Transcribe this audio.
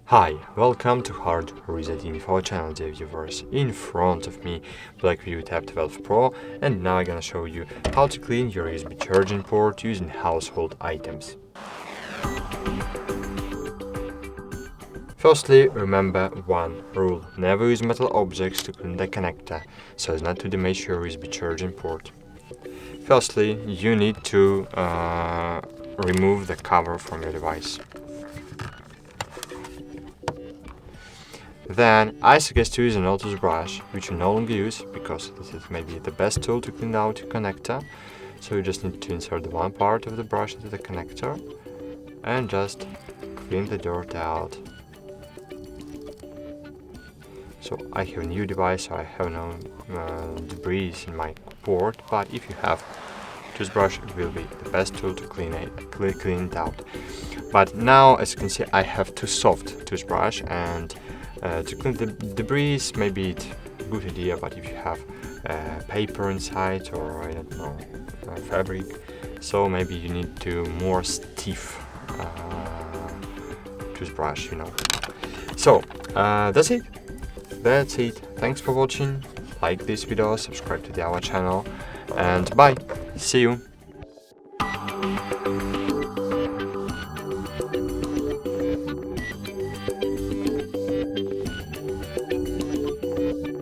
Hi, welcome to HardReset.Info channel, dear viewers. In front of me, Blackview Tab 12 Pro, and now I'm gonna show you how to clean your USB charging port using household items. Firstly, remember one rule: never use metal objects to clean the connector, so as not to damage your USB charging port. Firstly, you need to remove the cover from your device. Then, I suggest to use an auto brush, which you no longer use, because this is maybe the best tool to clean out your connector. So you just need to insert the one part of the brush into the connector, and just clean the dirt out. So I have a new device, so I have no debris in my port, but if you have toothbrush, it will be the best tool to clean it out. But now, as you can see, I have too soft toothbrush, and to clean the debris, maybe it's a good idea, but if you have paper inside, or I don't know, fabric, so maybe you need to more stiff toothbrush, So that's it. Thanks for watching. Like this video, subscribe to our channel, and bye. See you.